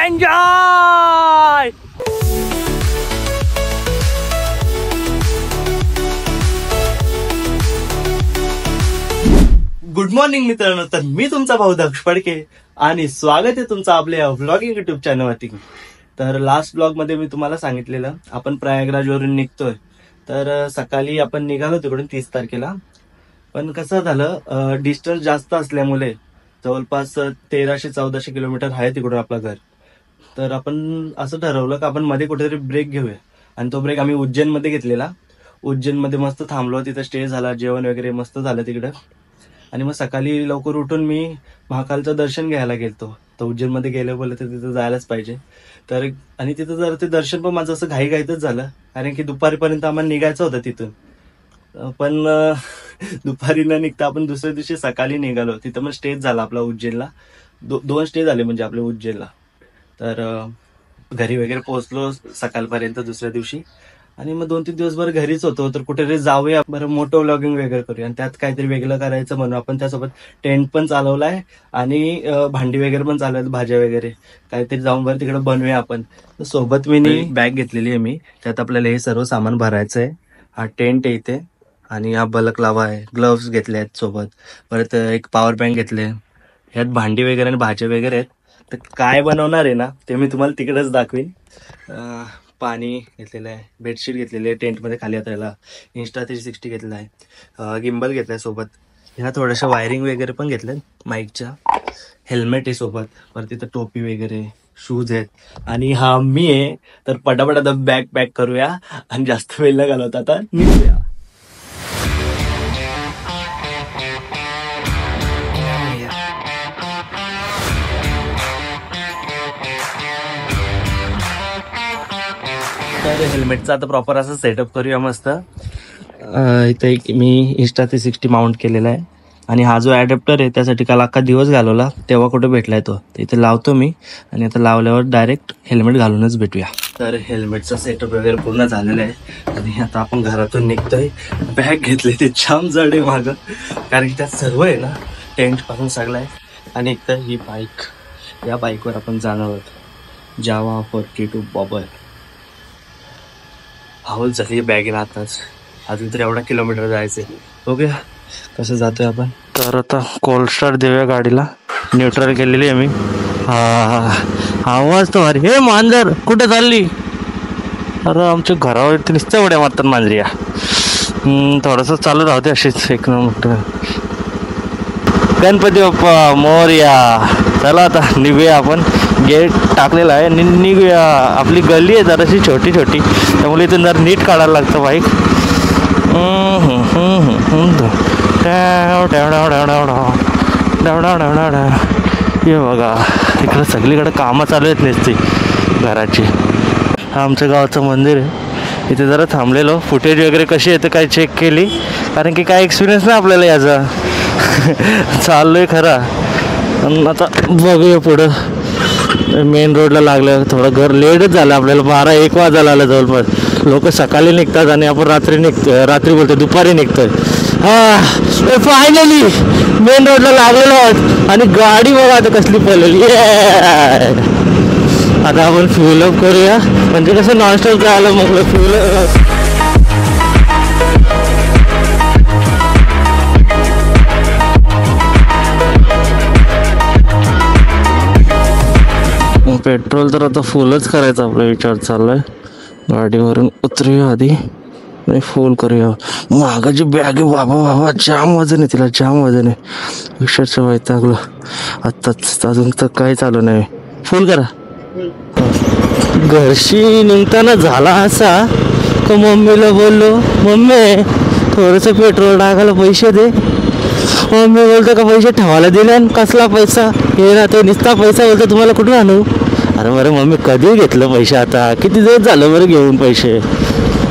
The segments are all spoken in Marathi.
एन्जॉय। गुड मॉर्निंग मित्रांनो, तर मी तुमचा भाऊ दक्ष फडके आणि स्वागत आहे तुमचं आपल्या व्लॉगिंग युट्यूब चॅनलवरती। तर लास्ट ब्लॉग मध्ये मी तुम्हाला सांगितलेलं आपण प्रयागराजवरून निघतोय। तर सकाळी आपण निघालो तिकडून 30 तारखेला, पण कसं झालं डिस्टन्स जास्त असल्यामुळे जवळपास 1300-1400 किलोमीटर आहे तिकडून आपलं घर। तर आपण असं ठरवलं की आपण मध्ये कुठेतरी ब्रेक घेऊया, आणि तो ब्रेक आम्ही उज्जैन मध्ये घेतलेला। उज्जैन मध्ये मस्त थांबलो, तिथं स्टे झाला, जेवण वगैरे मस्त झालं तिकडं। आणि मग सकाळी लवकर उठून मी महाकालचं दर्शन घ्यायला गेलतो। तर उज्जैन मध्ये गेलं बोललं तर तिथं जायलाच पाहिजे। तर आणि तिथं जर ते दर्शन पण माझं असं घाईघाईतच झालं, कारण की दुपारीपर्यंत आम्हाला निघायचं होतं तिथून। पण दुपारी न निघता आपण दुसऱ्या दिवशी सकाळी निघालो। तिथं मग स्टे झाला आपला उज्जैनला, दोन स्टे झाले म्हणजे आपल्या उज्जैनला। तर घरी वगैरे पोहोचलो सकाळपर्यंत दुसऱ्या दिवशी, आणि मग 2-3 दिवसभर घरीच होतो। तर कुठेतरी जाऊया, बरं मोठं व्लॉगिंग वगैरे करूया, आणि त्यात काहीतरी वेगळं करायचं म्हणून आपण त्यासोबत टेंट पण चालवलाय आणि भांडी वगैरे पण चालवत, भाज्या वगैरे काहीतरी जाऊन बरं तिकडे बनवूया आपण। सोबत मी बॅग घेतलेली आहे मी, त्यात आपल्याला हे सर्व सामान भरायचं आहे। हा टेंट आहे इथे, आणि हा बलक लावा आहे, ग्लोव्स घेतले आहेत सोबत, परत एक पॉवर बँक घेतले, ह्यात भांडी वगैरे आणि भाज्या वगैरे आहेत। तर काय बनवणार आहे ना ते मी तुम्हाला तिकडेच दाखवीन। पाणी घेतलेलं आहे, बेडशीट घेतलेली आहे टेंटमध्ये खाली यायला, Insta 360 घेतला आहे, गिम्बल घेतलाय सोबत, ह्या थोड्याशा वायरिंग वगैरे पण घेतल्यात माईकच्या, हेल्मेट आहे सोबत, परत तिथं टोपी वगैरे, शूज आहेत, आणि हा मी आहे। तर पटापटा बॅग पॅक करूया आणि जास्त वेळ न घालवता आता निघूया। तर हेल्मेटचा आता प्रॉपर असं सेटअप करूया मस्त। इथं एक मी Insta 360 माउंट केलेला आहे, आणि हा जो ॲडॅप्टर आहे त्यासाठी काल अख्खा दिवस घालवला, तेव्हा कुठे भेटलाय तो, इथे लावतो मी, आणि आता लावल्यावर डायरेक्ट हेल्मेट घालूनच भेटूया। तर हेल्मेटचा सेटअप वगैरे पूर्ण झालेला आहे, आणि आता आपण घरातून निघतोय। बॅग घेतली ते जाम जड आहे मागं, कारण की त्यात सर्व आहे ना, टेंट पासून सगळं आहे। आणि एक तर ही बाईक, या बाईकवर आपण जाणार आहोत, जावा 42 बॉबर। हाऊल झाली बॅगेला आताच, अजून तर एवढा किलोमीटर जायचंय, बघूया कसं जातोय आपण। तर आता कोल्ड स्टार्ट देऊया गाडीला, न्यूट्रल केलेली आहे मी। आवाज तो अरे हे मांजर कुठे चालली? अरे आमच्या घरावरती नुसत्या उड्या मारतात मांजरिया। थोडंसं चालू राहते अशीच एक नंबर। गणपती बाप्पा मोरया। चला आता निघूया आपण, गेट टाकलेला आहे आणि निघूया। आपली गल्ली आहे जराशी छोटी छोटी, त्यामुळे इथून जरा नीट काढायला लागतं बाईक। ये बघा इकडं सगळीकडे कामं चालू आहेत नुसती घराची। हा आमचं गावचं मंदिर आहे, इथे जरा थांबलेलो, फुटेज वगैरे कशी येते काय चेक केली, कारण की काय एक्सपिरियन्स नाही आपल्याला याचा। चाललोय खरा, पण आता बघूया पुढं। मेन रोडला लागलं, थोडं घर लेटच झालं आपल्याला, 12-1 वाजायला आलं जवळपास। लोक सकाळी निघतात आणि आपण रात्री बोलतोय दुपारी निघतोय। फायनली मेन रोडला लागलेलो आहोत, आणि गाडी बघा आता कसली पडलेली। आता आपण फ्युल अप करूया, म्हणजे कसं नॉनस्टॉप जायला मग फ्युल। पेट्रोल तर आता फुलच करायचा आपला विचार चाललाय। गाडीवरून उतरूया आधी आणि फुल करूया। मागाची बॅग आहे बाबा, जाम वजन आहे तिला, जाम वजन आहे, अक्षरशः वैतागलो आत्ताच, अजून तर काही चालू नाही। फुल करा। घरशी निघताना झाला असा का मम्मीला बोललो, मम्मी थोडंसं पेट्रोल टाकायला पैसे दे। मम्मी बोलतो का पैसे ठेवायला दिले, कसला पैसा हे ना ते नुसता पैसा, बोलतो तुम्हाला कुठून आणू? अरे बरं मम्मी कधी घेतलं पैसे, आता किती दिवस झालं बरं घेऊन पैसे,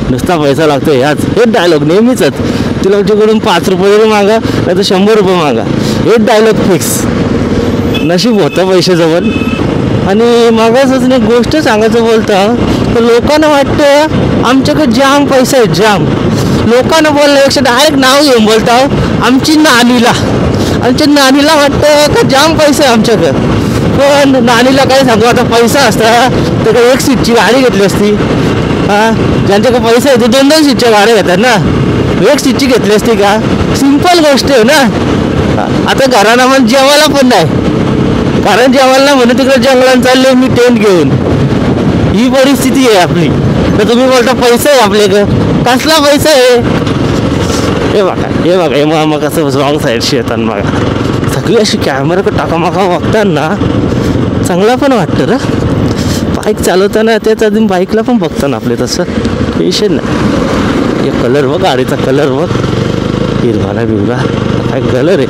नुसता पैसा लागतो ह्याच, हेच डायलॉग नेहमीच। तिला तुमच्याकडून 5 रुपये जरी मागा नाही तर 100 रुपये मागा, हेच डायलॉग फिक्स। नशीब होतं पैशाजवळ। आणि मागासच एक गोष्ट सांगायचं बोलता, तर लोकांना वाटतं आमच्याकडे जाम पैसा आहे, जाम। लोकांना बोलण्यापेक्षा डायरेक्ट नाव घेऊन बोलता, आमच्या नानीला वाटतं का जाम पैसा आहे आमच्याकडं। पण नानीला काय सांगू, आता पैसा असता तर काही एक सीटची गाडी घेतली असती. ज्यांच्याकडे पैसे आहे ते 2-2 सीटच्या गाड्या घेतात ना, एक सीटची घेतली असती का? सिंपल गोष्ट आहे ना. आता घराना पण जेवायला पण नाही, कारण जेवायला म्हणून तिकडे जंगलात चालले मी टेंट घेऊन. ही परिस्थिती आहे आपली. तर तुम्ही बोलता पैसा आहे आपल्याकडं, कसला पैसा आहे? हे बघा हे मामा कसं रॉंग साईडशी येतात बघा. सगळी अशी कॅमेरा टाकामाका बघताना चांगला पण वाटतं रे. बाईक चालवताना त्याच अजून बाईकला पण बघताना आपले तसं टेन्शन नाही. हे कलर बघ, गाडीचा कलर बघ, हिरवाला बिरवा काय कलर आहे.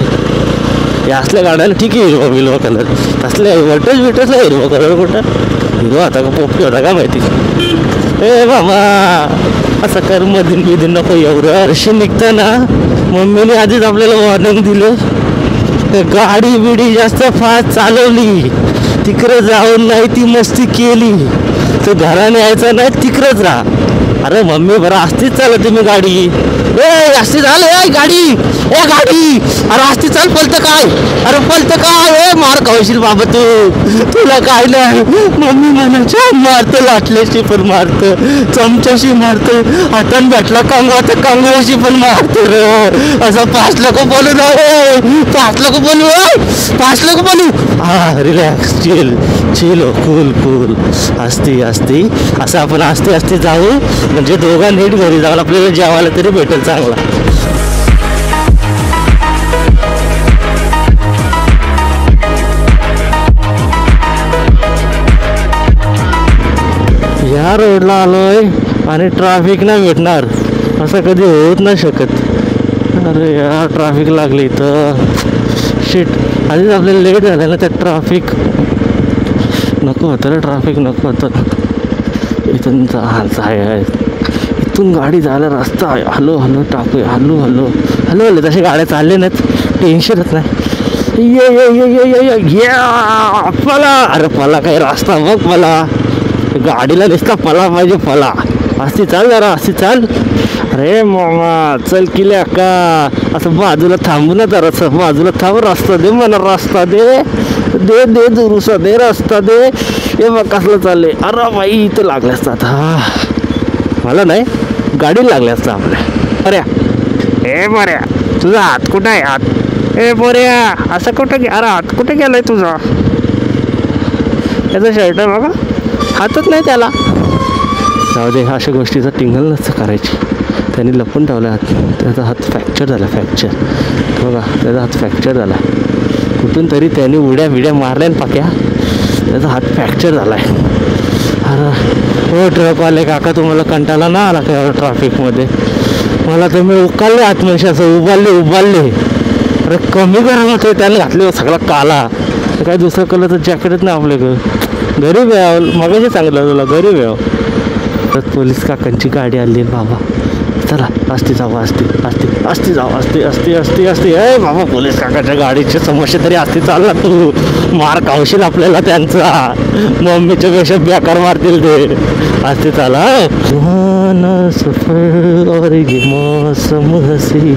या असल्या गाड्याला ठीक आहे हिरवा बिरवा कलर, असल्या वटच हिरवा कलर कुठं हिरवा होता का पोपटी होता का माहिती. ए मामा असं कर मधीन बिधीन नको एवढं. अर्शी निघताना मम्मीने आधीच आपल्याला वॉर्निंग दिलं, गाडी बिडी जास्त फास्ट चालवली तिकडे जाऊन नाही ती मस्ती केली तर घराने यायचं नाही, तिकडेच राहा. अरे मम्मी बरं असतीच चालत मी गाडी. असती चाल गाडी, गाडी, अरे असती चाल. पलतं काय, अरे पलतं काय, मार खावशील बाबा तुला काय नाही. मम्मी म्हणायचं मारतं, लाटल्याशी पण मारतं, चमच्याशी मारतं, हातान भेटला कांगवा तर कांगव्याशी पण मारतं र. असं 5 लोक बोलू ना, 5 लोक बोलू, 5 लोक बोलू. Relax, chill chill, cool cool, असते असं आपण असते जाऊ, म्हणजे दोघा नीट घरी जाऊन आपल्याला जेवायला तरी भेटेल चांगला. या रोडला आलोय आणि ट्रॅफिक नाही भेटणार असं कधी होत नाही शकत. अरे यार ट्रॅफिक लागली तर शिट, आधीच आपल्याला लेट झालं ना. त्या ट्रॅफिक नको होतं रे, ट्रॅफिक नको होतं. इथून आहे, इथून गाडी जायला रस्ता आहे. हलो टाकूया, हलो तसे गाड्या चालले नाहीत, टेन्शनच नाही. ये पला, अरे पला काही रस्ता बघ, पला गाडीला नुसता पला पाहिजे, पला. असती चाल जरा, असती चाल. अरे मामा चल किल्या का, असं बाजूला थांबू ना जरा, बाजूला थांब, रस्ता दे मला, रस्ता दे दुरुसा दे, रस्ता दे. हे बघ कसलं चाललंय. अरे बाई इथं लागले असतात, मला नाही गाडीला लागले असतं आपल्या. अरे हे बऱ्या तुझा हात कुठं आहे, हात ए बऱ्या असं कुठं अरे हात कुठे गेलाय तुझा. याचा शर्ट आहे बघा, हातच नाही त्याला. जाऊ दे, अशा गोष्टीचा टिंगल नसतं करायची. त्यांनी लपून ठेवला हात, त्याचा हात फ्रॅक्चर झाला, बघा त्याचा हात फ्रॅक्चर झाला. कुठून तरी त्यांनी उड्या बिड्या मारल्या पाक्या, त्याचा हात फ्रॅक्चर झाला आहे. अरे हो ट्रकवाले काका, तुम्हाला कंटाळा ना आला का ट्रॅफिकमध्ये? मला तर मी उकालले आत्मविश्वास, असं उबालले. अरे कमी गरम होते, त्याने घातले सगळा काला. काय दुसरं कलरचं जॅकेटच नाही आपल्याकडं. गरीब आहे, मगाशी सांगितलं तुला गरीब आहे. तर पोलीस काकांची गाडी आली बाबा, चला असते जाऊ, असते ए बाबा पोलीस काकाच्या गाडीची समस्या तरी असते. चाल ना तू, मार खावशील आपल्याला त्यांचा, मम्मीच्या पेक्षा बेकार मारतील ते. असते चाला. सुहाना सफर और ये मौसम हसी,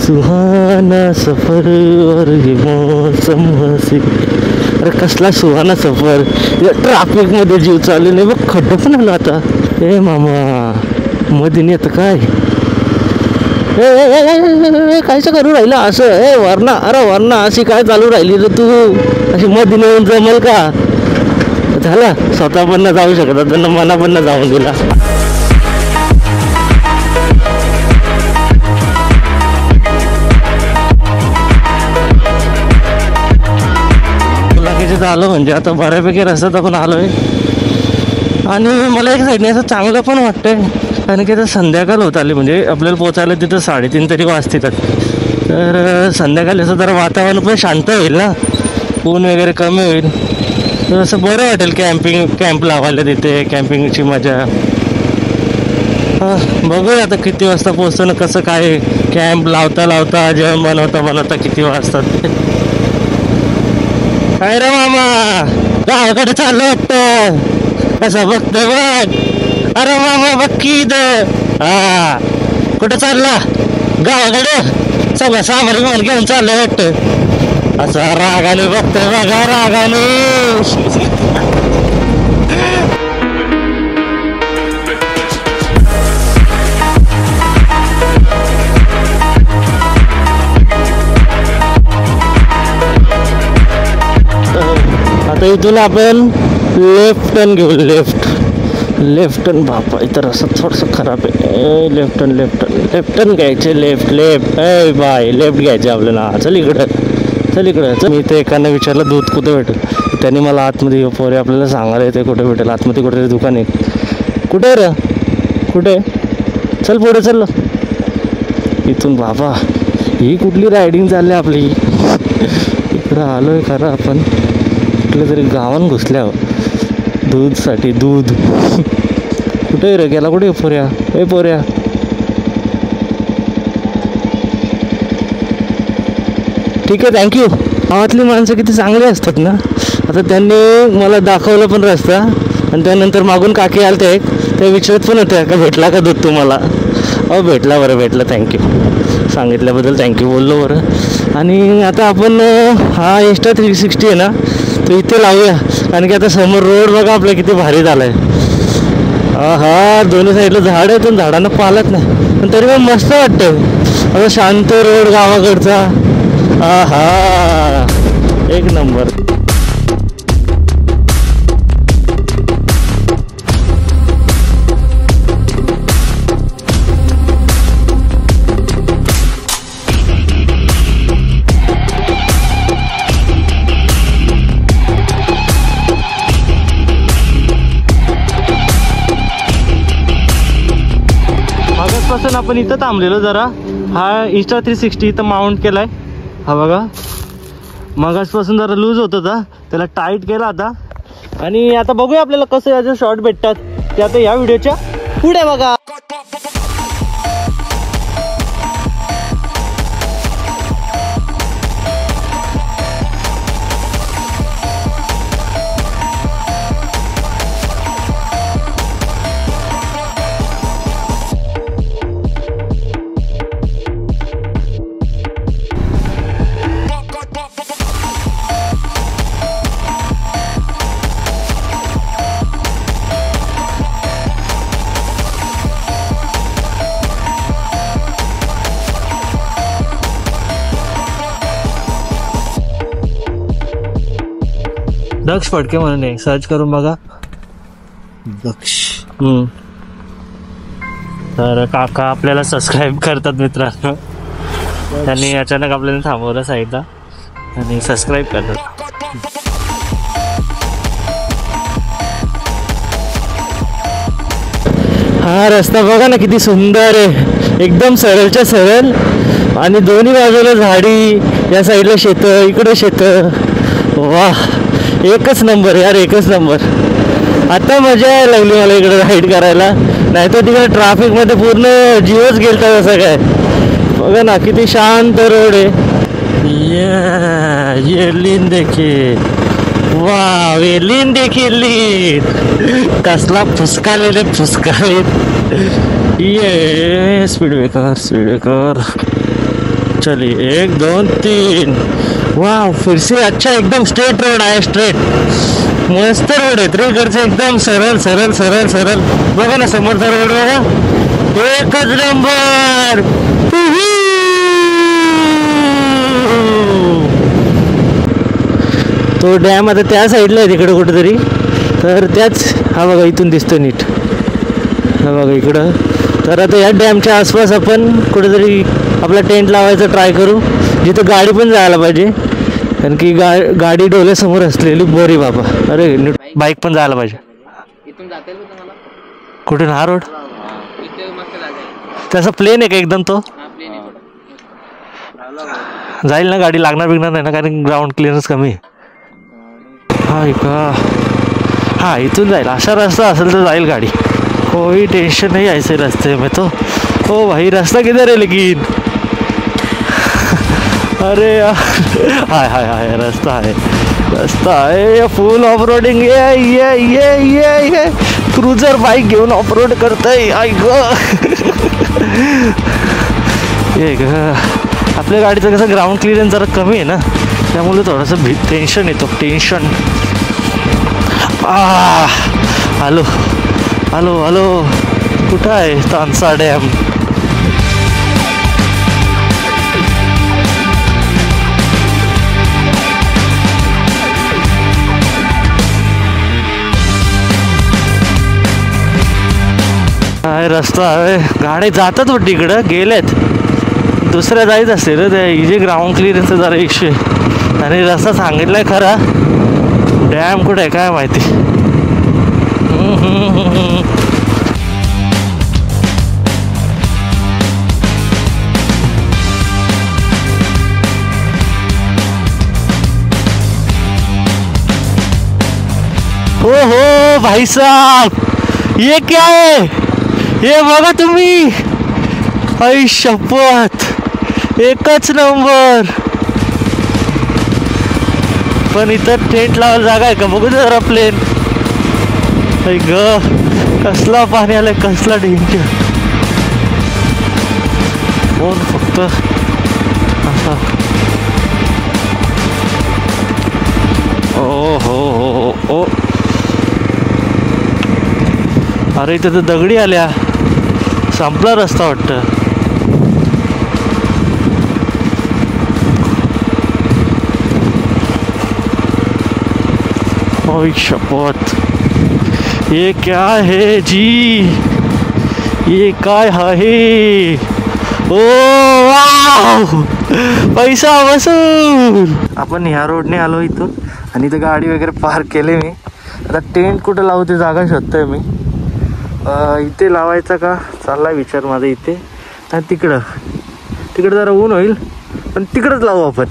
सुहाना सफर और ये मौसम हसी. अरे कसला सुहाना सफर, ट्रॅफिकमध्ये जीव चालू नाही बघ, खड्डं पण आलं आता. ए मामा मध्ये येतं काय, कायचं करू राहिलं असं. वरना अशी काय चालू राहिली रे तू, अशी मध्ये येऊन जमल का? झालं स्वतः पण न जाऊ शकत, त्यांना मना पण न जाऊन दिला. आलो म्हणजे आता बऱ्यापैकी रस्त्यात आपण आलोय. आणि मला एक साईडने असं चांगलं पण वाटतंय, कारण की आता संध्याकाळ होत आली, म्हणजे आपल्याला पोचायला तिथं 3:30 तरी वाजतात. तर संध्याकाळी असं जरा वातावरण पण शांत होईल ना, ऊन वगैरे कमी होईल, तर असं बरं वाटेल. कॅम्प लावायला तिथे, कॅम्पिंगची मजा. बघूया आता किती वाजता पोचतो ना, कसं काय कॅम्प लावता जेवण बनवता किती वाजतात. काय रे मामा गावाकडे चाललं वाटतं, कसं बघतोय बघ. अरे मामा बघ की इथं, कुठं चालला? गावाकडे सगळं सामान घेऊन चाललं वाटतं. असा रागाने बघतोय बघा रागाने. आता इथून आपण लेफ्ट टर्न घेऊ. Left turn. बापा इथं रस्ता थोडंसं खराब आहे. लेफ्ट टर्न घ्यायचे. लेफ्ट ए बाय लेफ्ट घ्यायचे आपल्याला. चल इकडं. मी ते एकाने विचारलं दूध कुठे भेटेल. त्यांनी मला आतमध्ये पोरे आपल्याला सांगायला येते कुठे भेटेल. आतमध्ये कुठे दुकान आहे. कुठे रे कुठे. चल पुढे चल इथून. बाबा ही कुठली रायडिंग चालली आपली. इकडं आलोय खरं आपण कुठल्या तरी गावान घुसल्यावर दूधसाठी. दूध कुठे रे गेला. कुठे पोऱ्या. पोऱ्या ठीक आहे थँक्यू. गावातली माणसं किती चांगली असतात ना. आता त्यांनी मला दाखवलं पण रस्ता आणि त्यानंतर मागून काकी आले ते ते विचारत पण होते का भेटला का दूध तुम्हाला. भेटला बरं भेटलं. थँक्यू सांगितल्याबद्दल थँक्यू बोललो बरं. आणि आता आपण हा Insta 360 आहे ना तो इथे लावूया. कारण की आता समोर रोड बघा आपला किती भारी झाला आहे. हा दोन्ही साईडला झाड आहे पण झाडांना पालत नाही पण तरी पण मस्त वाटतं. आता शांत रोड गावाकडचा. हा एक नंबर. मागासपासून आपण इथं थांबलेलो जरा. हा Insta 360 इथं माउंट केलाय. हा बघा मागासपासून जरा लूज होत होता त्याला टाईट केला आता. आणि आता बघूया आपल्याला कसं याचे शॉर्ट भेटतात ते आता या व्हिडिओच्या पुढे बघा. दक्ष फडके म्हणून आहे सर्च करून बघा. दक्ष. तर काका आपल्याला सबस्क्राईब करतात मित्रांनो. त्यांनी अचानक आपल्याला थांबवलं साईडला आणि सबस्क्राईब करतात. हा रस्ता बघा ना किती सुंदर आहे. एकदम सरळच्या सरळ आणि दोन्ही बाजूला झाडी. या साईडला शेत इकडे शेत. वाह एकच नंबर यार एकच नंबर. आता मजा यायला लागली मला इकडे राईड करायला. नाही तर तिकडे ट्रॅफिकमध्ये पूर्ण जीवच गेलता असं काय. बघा ना किती शांत रोड आहे. ये लीन देखील. वा लीन देखील लीन. कसला फुसकालेले फुसकालेत. ये स्पीड ब्रेकर. चलिए 1 2 3. वाह फिर से अच्छा एकदम स्ट्रेट रोड आहे. स्ट्रेट मस्त रोड आहे. त्रिकडचं एकदम सरळ सरळ सरळ सरळ. बघा ना समोरचा रोड बघा एकच नंबर. तो डॅम आता त्या साईडला आहे तिकडं कुठेतरी. तर त्याच हा बघा इथून दिसतो नीट. हा बघा इकडं. तर आता या डॅमच्या आसपास आपण कुठेतरी आपला टेंट लावायचा ट्राय करू जिथं गाडी पण जायला पाहिजे. कारण की गाडी डोळ्यासमोर असलेली बरी बाबा. अरे बाईक पण जायला पाहिजे. इथून जाता येईल तुम्हाला. कुठून हा रोड इथे मस्त जागा आहे. त्याचा प्लेन आहे का एकदम तो. हा प्लेन आहे थोडं. जाईल ना गाडी लागणार बिगणार नाही ना कारण ग्राउंड क्लिअरन्स कमी आहे. हा का हा इथून जाईल. असा रस्ता असेल तर जाईल गाडी. कोई टेंशन नहीं ऐसे रास्ते में तो. ओ भाई रास्ता किधर है लेकिन. अरे यार हाय हाय हाय रास्ता आहे. फुल ऑफ रोडिंग. ये क्रूझर बाईक घेऊन ऑफ रोड करतय. आई ग ये ग आपल्या गाडीचं कसं ग्राउंड क्लिअरन्स जरा कमी आहे ना त्यामुळे थोडंसं टेन्शन येतो, टेन्शन. हॅलो हॅलो हॅलो, कुठं आहे तानसा डॅम? काय रस्ता आहे, गाड्या जातात वाटतं इकडं, गेलेत दुसऱ्या जायच असते रे. ते इजे ग्राउंड क्लिअरन्स जरा इशू आहे. आणि रस्ता सांगितलाय खरा, डॅम कुठे आहे काय माहिती. हो हो भाई साहब, ये क्या है? ये बघा तुम्ही, आई शपथ, एकच नंबर. पण इथं टेंट लावायला जागा आहे का बघू जरा. प्लेन ग, कसला पाणी आलाय, कसला डेंजर. फोन फक्त असा. ओ हो हो हो. अरे इथं तर दगडी आल्या, संपला रस्ता वाटतं. ओय शपथ, ये क्या है जी, ये काय आहे? ओ वाव, पैसा वसूल. आपण ह्या रोडने आलो इथून आणि इथं गाडी वगैरे पार्क केले मी. आता टेंट कुठं लावू ते जागा शोधतोय मी. इथे लावायचा का चाललाय विचार माझा. इथे आणि तिकडं जरा ऊन होईल, पण तिकडंच लावू आपण.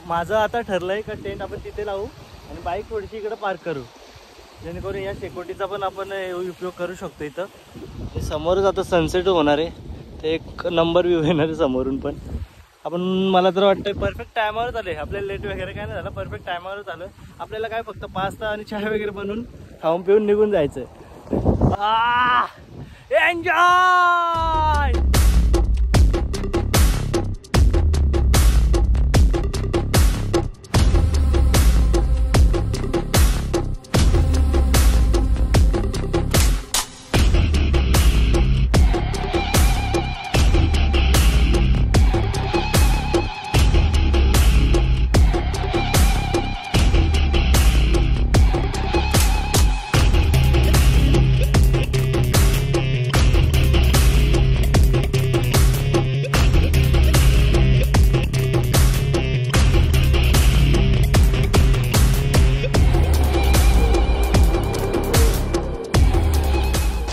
माझं आता ठरलंय का टेंट आपण तिथे लावू आणि बाईक थोडीशी इकडे पार्क करू, जेणेकरून या शेकोटीचा पण आपण उपयोग करू शकतो. इथं समोरच आता सनसेट होणार आहे, ते एक नंबर व्ह्यू येणार आहे समोरून. पण आपण, मला तर वाटतं परफेक्ट टायमावरच आले. आपल्याला लेट वगैरे काय नाही झालं, परफेक्ट टायमावरच आलं. आपल्याला काय फक्त पास्ता आणि चहा वगैरे बनवून खाऊन पिऊन निघून जायचं. एन्जॉय.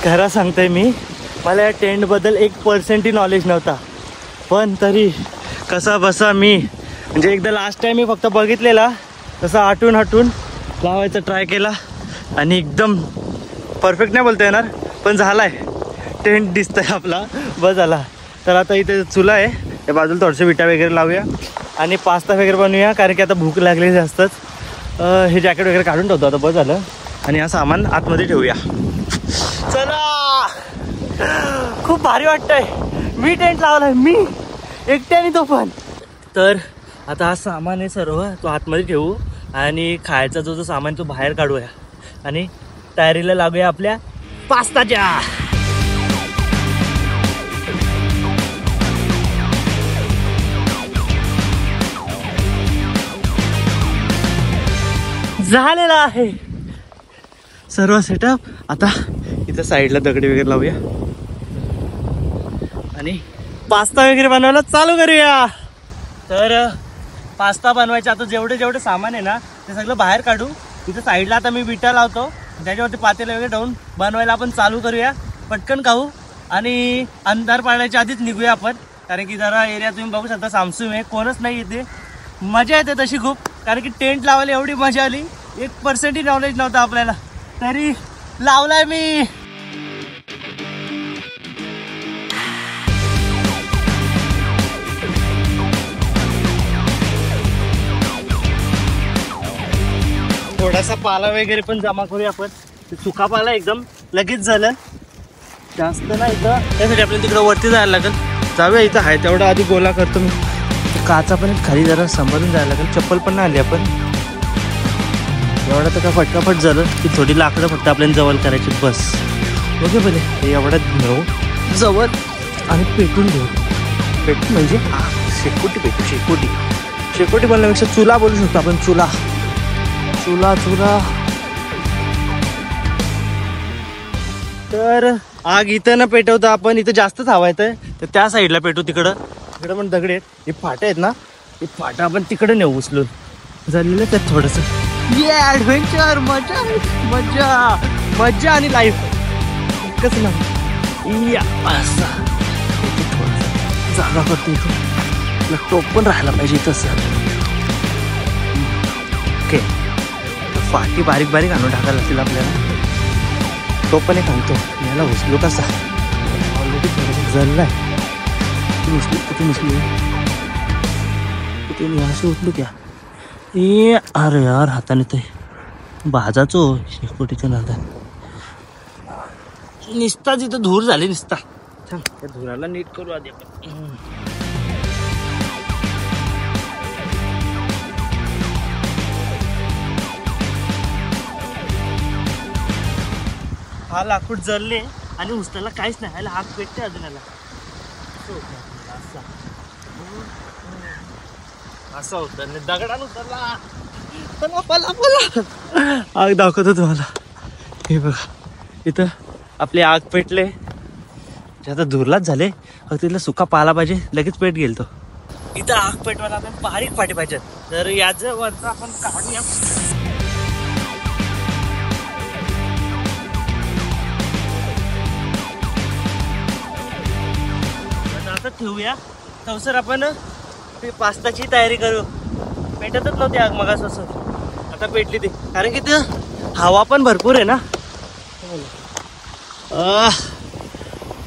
खरं सांगतोय मी, मला या टेंटबद्दल 1% नॉलेज नव्हता. पण तरी कसा बसा मी, म्हणजे एकदा लास्ट टाइम मी फक्त बघितलेला तसा हटून लावायचा ट्राय केला आणि एकदम परफेक्ट नाही बोलता येणार, पण झालाय. टेंट दिसतंय आपला, बस झाला. तर आता इथे चुला आहे, त्या बाजूला थोडंसं विटा वगैरे लावूया आणि पास्ता वगैरे बनवूया, कारण की आता भूक लागली जास्तच. हे जॅकेट वगैरे काढून ठेवतो आता, बस झालं. आणि हा सामान आतमध्ये ठेवूया. चला, खूप भारी वाटतंय. मी टेंट लावलाय, मी एकट्याने तो पण. तर आता हा सामान आहे सर्व, तो आतमध्ये ठेवू आणि खायचा जो सामान तो बाहेर काढूया आणि तयारीला लागूया आपल्या पास्ताच्या. झालेला आहे सर्व सेटअप. आता इथं साईडला दगडी वगैरे लावूया आणि पास्ता वगैरे बनवायला चालू करूया. तर पास्ता बनवायचे आता जेवढे सामान आहे ना ते सगळं बाहेर काढू. इथं साईडला आता मी विटा लावतो, त्याच्यावरती पातेले वगैरे ठेवून बनवायला आपण चालू करूया. पटकन खाऊ आणि अंधार पाडण्याच्या आधीच निघूया आपण, कारण की जरा एरिया तुम्ही बघू शकता सामसूम आहे, कोणच नाही इथे. मजा येते तशी खूप, कारण की टेंट लावायला एवढी मजा आली. 1% नॉलेज नव्हतं आपल्याला, तरी लावलाय मी. थोडासा पाला वगैरे पण जमा करूया आपण. सुका पाला एकदम लगेच झालं, जास्त नाही इथं. त्यासाठी आपल्याला तिकडं वरती जायला लागेल. जाऊया, इथं आहे तेवढा आधी गोला करतो मी. काचा पण खाली जरा सांभाळून जायला लागेल. चप्पल पण नाही आली आपण. एवढं तर का फटकाफट झालं की थोडी लाकडं फक्त आपल्याला जवळ करायची बस. ओके पहिले हे एवढ्यात घेऊ जवळ आणि पेटून घेऊ. पेटून म्हणजे शेकोटी पेटू. शेकोटी बोलण्यापेक्षा चुला बोलू शकतो आपण. चुला. तर आग इथं न पेटवता आपण इथं जास्तच हवा येतं तर त्या साईडला पेटू. तिकडं पण दगड आहेत. हे फाटे आहेत ना, हे फाटा आपण तिकडे नेऊ उचलून. झालेलं त्यात थोडंसं ये ॲडव्हेंचर. मजा आणि लाईफ एकच ना. असा थोडंसं जागा करतो इथं. टोप पण राहायला पाहिजे तसं. ओके फाटी बारीक आणून टाकायला लागतील आपल्याला. तो पण एक आणतो. याला उचलू कसा. ऑलरेडी थोडंसं जळलाय. कुठे असे उचलू क्या. अरे यार हाताने ते बाजाचो शेकोटीच्या नादात निसता जिथं धूर झाली निसता. त्या धुराला नीट करू आधी आपण. हा लाकूड जळले आणि उचलायला काहीच नाही. ह्याला आग पेटते अजून. याला असं होतं दगडान उतरला. आग दाखवतो तुम्हाला. हे बघा इथं आपली आग पेटले. आता धुरलाच झाले. तिथला सुका पाला पाहिजे लगेच पेट गेल तो. इथं आग पेटवायला आपण बारीक फाटे पाहिजेत. तर याचं वरचं आपण काढूया. ठेवूया तर आपण पास्ताची तयारी करू. पेटतच नव्हती आग मगापासून. आता पेटली ती कारण की ते हवा पण भरपूर आहे ना.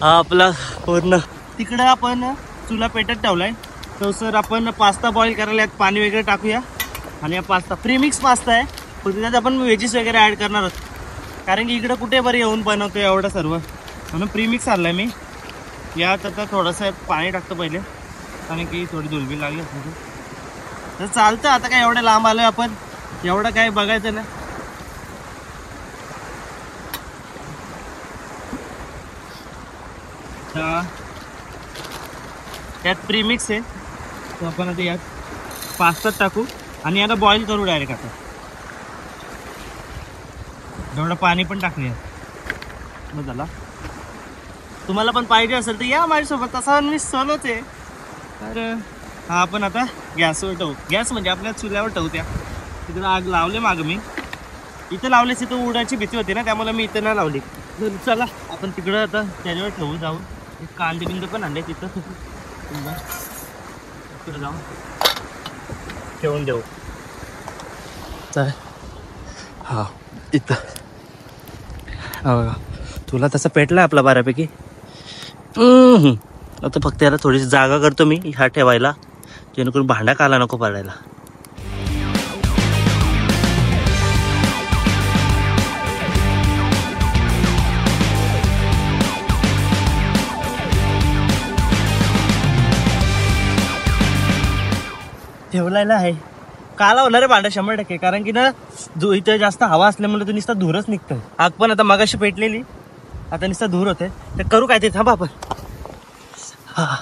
आपला पूर्ण तिकडं आपण चुला पेटत ठेवलाय. तर आपण पास्ता बॉईल करायला यात पाणी वगैरे टाकूया. आणि हा पास्ता प्रीमिक्स पास्ता आहे. पण त्यात आपण व्हेजीस वगैरे ॲड करणार आहोत. कारण की इकडं कुठे बरं येऊन बनवतो एवढं सर्व. म्हणून प्रीमिक्स आणलाय मी. यात आता थोडंसं पाणी टाकतो पहिले कारण की थोडी धुलबी लागली तर चालतं. आता काय एवढं लांब आलोय आपण. एवढं काय बघायचं ना. यात प्रीमिक्स आहे. तर आपण आता यात पास्ता टाकू आणि याला बॉईल करू डायरेक्ट. आता एवढं पाणी पण टाकूया. मग झाला. तुम्हाला पण पाहिजे असेल तर या माझ्यासोबत. तसा मी सलोच आहे. तर हा आपण आता गॅसवर ठेवू. गॅस म्हणजे आपल्या चुल्यावर ठेवू. त्या तिकडं आग लावले मागं मी. इथं लावल्याची तर उडायची भीती होती ना त्यामुळे मी इथं नाही लावली. तर चला आपण तिकडं आता त्याच्यावर ठेवू जाऊन. एक कांदे बिंदे पण आणले तिथं. तिकडं जाऊन ठेवून देऊ. चालेल. हा इथं बघा तुला तसं पेटला आपला बऱ्यापैकी. आता फक्त याला थोडीशी जागा करतो मी ह्या ठेवायला जेणेकरून भांडा काला नको पडायला. ठेवलायला आहे काला होणार आहे भांडा 100%. कारण की ना इथं जास्त हवा असल्यामुळे तो नुसता धूरच निघतोय. आग पण आता मगाशी पेटलेली आता नुसता धूर होते. तर करू काय ते थांबा आपण. हा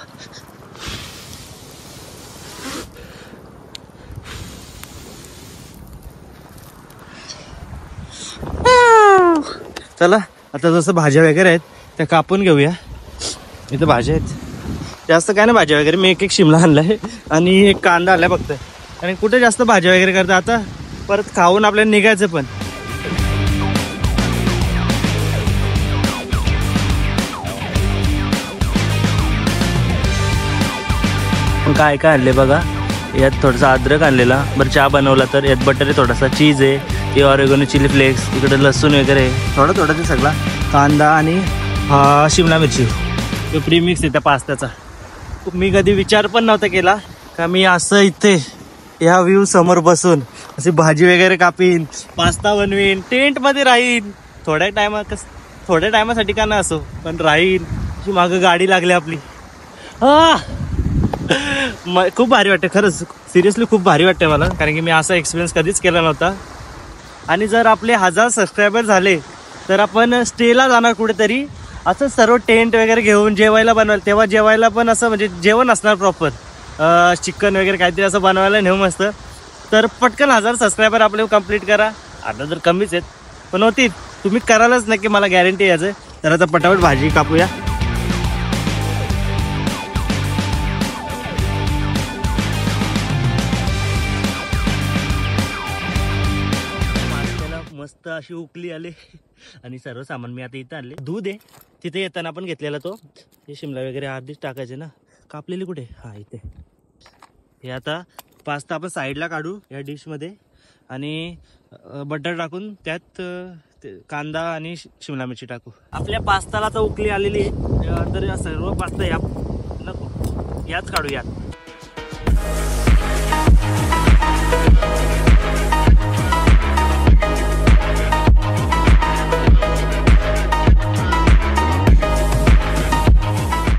चला आता जसं भाज्या वगैरे आहेत त्या कापून घेऊया. इथं भाज्या आहेत जास्त काय ना भाज्या वगैरे. मी एक शिमला आणलाय आणि एक कांदा आणलाय फक्त. आणि कुठे जास्त भाज्या वगैरे करता. आता परत खाऊन आपल्याला निघायचं पण. काय काय आणले बघा. यात थोडासा अद्रक आणलेला. बरं चहा बनवला तर यात बटर आहे. थोडासा चीज आहे. ते ऑरेगोनो चिली फ्लेक्स. तिकडे लसूण वगैरे थोडं ते सगळा कांदा आणि शिमला मिरची. तो प्रीमिक्स आहे त्या पास्त्याचा. मी कधी विचार पण नव्हता केला का मी असं इथे ह्या व्ह्यू समोर बसून अशी भाजी वगैरे कापीन पास्ता बनवीन टेंटमध्ये राहीन. थोड्या टायमासाठी का ना असो पण राहीन. अशी मागं गाडी लागली आपली. खूप भारी वाटते खरंच, सिरियसली खूप भारी वाटते मला, कारण की मी असा एक्सपिरियन्स कधीच केला नव्हता. आणि जर आपले 1000 सबस्क्रायबर झाले तर आपण स्टेला जाणार कुठेतरी, असं सर्व टेंट वगैरे घेऊन जेवायला बनवायला. तेव्हा जेवायला पण असं म्हणजे जेवण असणार प्रॉपर, चिकन वगैरे काहीतरी असं बनवायला नेऊ मस्त. तर पटकन 1000 सबस्क्रायबर आपले कंप्लीट करा. आता जर कमीच आहेत पण होती, तुम्ही करालच नक्की, मला गॅरंटी यायचं. तर आता पटापट भाजी कापूया. मस्त अशी उकली आली आणि सर्व सामान मी आता इथं आणले. दूध आहे तिथे येताना आपण घेतलेला तो, हे शिमला वगैरे आधीच टाकायचे ना. कापलेली कुठे? हा इथे. हे आता पास्ता आपण साईडला काढू या डिशमध्ये आणि बटर टाकून त्यात कांदा आणि शिमला मिरची टाकू. आपल्या पास्ताला आता उकली आलेली आहे, तर सर्व पास्ता या नको याच काढू यात.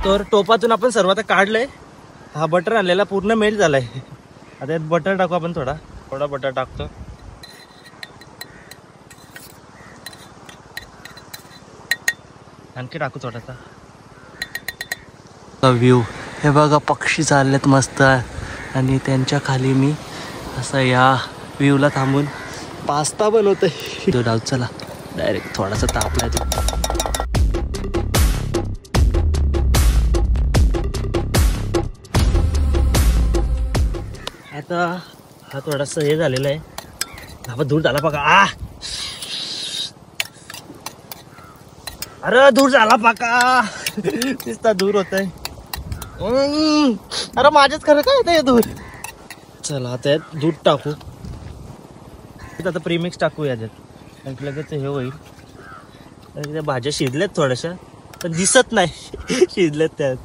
तर टोपातून आपण सर्व आता काढलंय. हा बटर आणलेला पूर्ण मेल्ट झालाय. आता यात बटर टाकू आपण, थोडा बटर टाकतो. आणखी टाकू थोडासा. व्ह्यू हे बघा, पक्षी चाललेत मस्त आणि त्यांच्या खाली मी असं या व्ह्यूला थांबून पास्ता बनवतोय. तो डाव चला डायरेक्ट थोडासा तापलाय तो. आता हा थोडासा हे झालेला आहे. हा दूर झाला बघा. अरे दूर झाला पाका, दिसता दूर होत आहे. अरे माझ्याच खरं काय येत दूर. चला आता यात दूध टाकू. आता प्रीमिक्स टाकू याच्यात, आणि लगेच हे होईल. त्या भाज्या शिजल्यात थोड्याशा पण दिसत नाही शिजल्यात त्यात.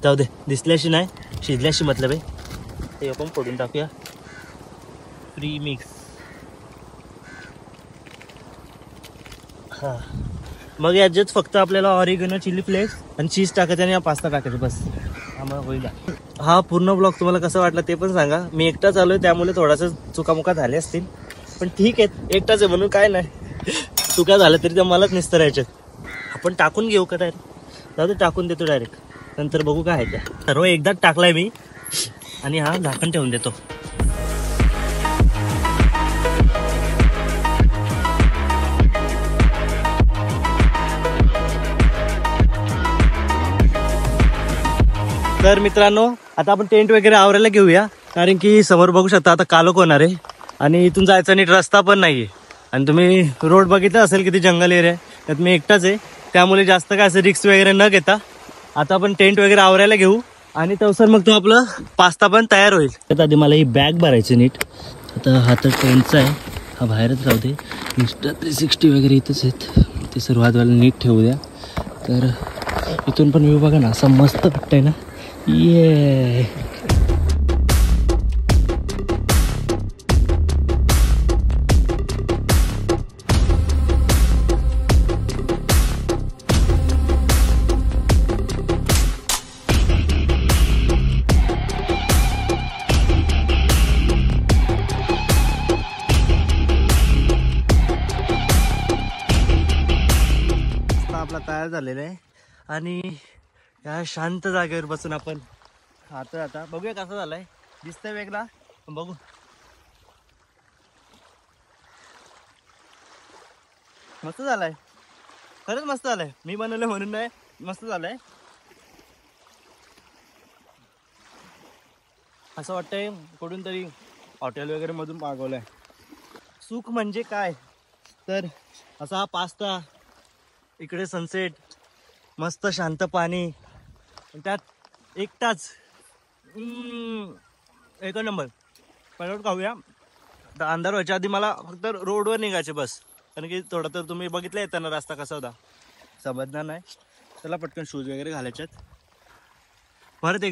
जाऊ दे, दिसल्याशी नाही शिजल्याशी मतलब आहे. ते आपण फोडून टाकूया. प्रीमिक्स. हा मग याच्यात फक्त आपल्याला ऑरिगेनो, चिली फ्लेक्स आणि चीज टाकायचं आणि पास्ता टाकायचं बस. आम्हाला होईल. हा पूर्ण ब्लॉग तुम्हाला कसं वाटला ते पण सांगा. मी एकटाच आलोय त्यामुळे थोडासा चुकामुका झाले असतील, पण ठीक आहे, एकटाच आहे म्हणून काय नाही. चुका झाल्या तरी त्या मलाच निस्तरायच्यात. आपण टाकून घेऊ का डायरेक्ट? जाऊ दे, टाकून देतो डायरेक्ट, नंतर बघू काय आहे त्या. सर्व एकदाच टाकलाय मी आणि हा झाकण ठेवून देतो. तर मित्रांनो, आता आपण टेंट वगैरे आवरायला घेऊया, कारण की समोर बघू शकता आता कालोख होणार आहे आणि इथून जायचा नीट रस्ता पण नाहीये. आणि तुम्ही रोड बघितला असेल किती जंगल एरिया आहे, त्यात मी एकटाच आहे, त्यामुळे जास्त काय असं रिक्स वगैरे न घेता आता आपण टेंट वगैरे आवरायला घेऊ आणि तसर मग तो आपलं पास्ता पण तयार होईल. तर आधी मला ही बॅग भरायची नीट. आता हा तर टेंटचा आहे, हा बाहेरच राहू दे. इंस्टा 360 वगैरे इथंच आहेत, ते सुरुवातवाला नीट ठेवू द्या. तर इथून पण व्ह्यू बघा ना, असा मस्त वाटतंय ना. ये आपला तयार झालेला आहे आणि या शांत जागेवर बसून आपण आता बघूया कसा झालाय. दिसतंय वेगळा, बघू. मस्त झालाय, खरंच मस्त झालाय. मी बनवलं म्हणून नाही, मस्त झालंय. असं वाटतंय कुठून तरी हॉटेल वगैरे मधून मागवलंय. सुख म्हणजे काय तर असा हा पास्ता, इकडे सनसेट, मस्त शांत पाणी, त्यात एकटाच एक नंबर. पहिले खाऊया. तर अंधार व्हायच्या आधी मला फक्त रोडवर निघायचे बस, कारण की थोडं तर तुम्ही बघितलं येताना रस्ता कसा होता, समजणार नाही. त्याला पटकन शूज वगैरे घालायच्यात. परत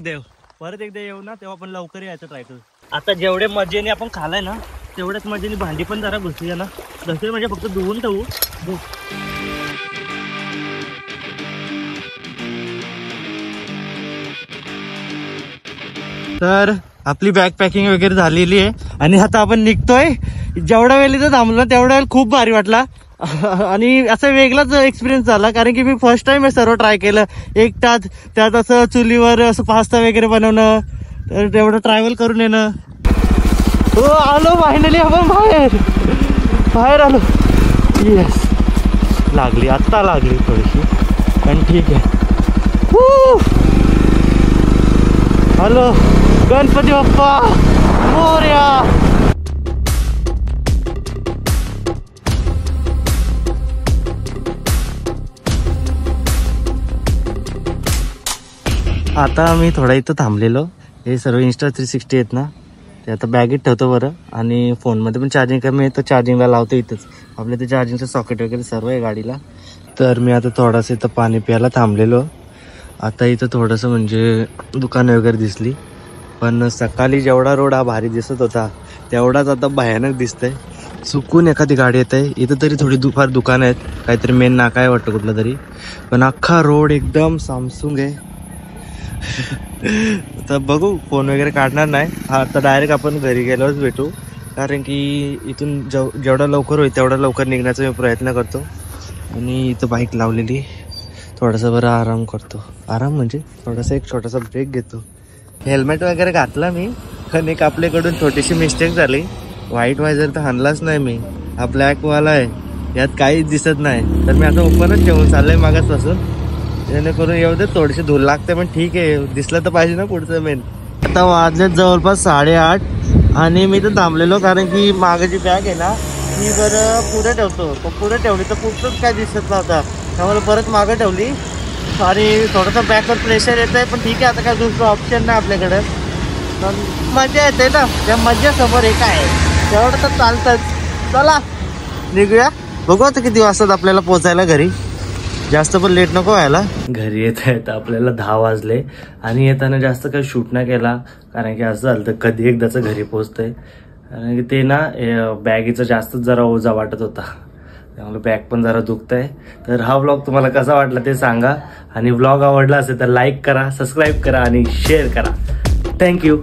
एकदा येऊ ना, तेव्हा आपण लवकर यायचं ट्राय करू. आता जेवढे मजेने आपण खालाय ना, तेवढ्याच मजेने भांडी पण जरा घुसूया ना. जसे म्हणजे फक्त धुवून ठेवू. तर आपली बॅग पॅकिंग वगैरे झालेली आहे आणि आता आपण निघतोय. जेवढा वेळ इथं थांबलो तेवढा वेळ खूप भारी वाटला आणि असा वेगळाच एक्सपिरियन्स झाला, कारण की मी फर्स्ट टाइम हे सर्व ट्राय केलं एकटाच, त्यात असं चुलीवर असं पास्ता वगैरे बनवणं, तर तेवढं ट्रॅव्हल करून येणं. हो आलो फायनली आपण बाहेर आलो. येस लागली, आत्ता लागली थोडीशी, पण ठीक आहे. हॅलो गणपती बाप्पा मोरया. आता मी थोडा इथं थांबलेलो. हे सर्व Insta360 आहेत ना, ते आता बॅगेत ठेवतो बरं, आणि फोनमध्ये पण चार्जिंग कमी आहे तर चार्जिंगला लावतो इथंच. आपल्या ते चार्जिंगचं सॉकेट वगैरे सर्व आहे गाडीला. तर मी आता थोडंसं इथं पाणी प्यायला थांबलेलो. आता इथं थोडंसं म्हणजे दुकानं वगैरे दिसली, पण सकाळी जेवढा रोड हा भारी दिसत होता तेवढाच आता भयानक दिसतंय. चुकून एखादी गाडी येत आहे. इथं तरी थोडी दुपार दुकानं आहेत, काहीतरी मेन नाका आहे वाटतं कुठलं तरी, पण अख्खा रोड एकदम सामसूंग आहे. तर बघू, फोन वगैरे काढणार नाही आता, डायरेक्ट आपण घरी गेल्यावरच भेटू, कारण की इथून जेवढा लवकर होईल तेवढा लवकर निघण्याचा मी प्रयत्न करतो. आणि इथं बाईक लावलेली, थोडासा बरं आराम करतो. आराम म्हणजे थोडासा एक छोटासा ब्रेक घेतो. हेल्मेट वगैरे घातला मी, पण एक आपल्याकडून छोटीशी मिस्टेक झाली. व्हाईट वायझर तर हाणलाच नाही मी, हा ब्लॅकवाला आहे, यात काहीच दिसत नाही. तर मी आता ओपनच ठेवून चाललंय मागासपासून, जेणेकरून येऊ दे, थोडीशी धूल लागते पण ठीक आहे, दिसलं तर पाहिजे ना पुढचं मेन. आता वाजलेत जवळपास 8:30 आणि मी तर थांबलेलो, कारण की मागे जी बॅग आहे ना ती बरं पुढे ठेवतो, पण पुढे ठेवली तर पुढचंच काय दिसत नव्हता, त्यामुळे परत मागं ठेवली. आणि थोडंसं बॅकवर प्रेशर येत आहे, पण ठीक आहे, आता काय दुसरं ऑप्शन नाही आपल्याकडे. पण मजा येते ना, त्या मजेसमोर हे काय आहे, तेवढं तर चालतंच. चला निघूया, बघू आता किती वाजतात आपल्याला पोचायला घरी. जास्त पण लेट नको व्हायला. घरी येत आपल्याला 10 वाजले आणि येताना जास्त काही शूट नाही केला, कारण की असं झालं तर कधी एकदाचं घरी पोहोचतंय. कारण की ते ना बॅगीचं जास्तच जरा ओझा वाटत होता, त्यामुळे बॅग पण जरा दुखतंय. तर हा व्लॉग तुम्हाला कसा वाटला ते सांगा, आणि व्लॉग आवडला असेल तर लाईक करा, सबस्क्राईब करा आणि शेअर करा. थँक्यू.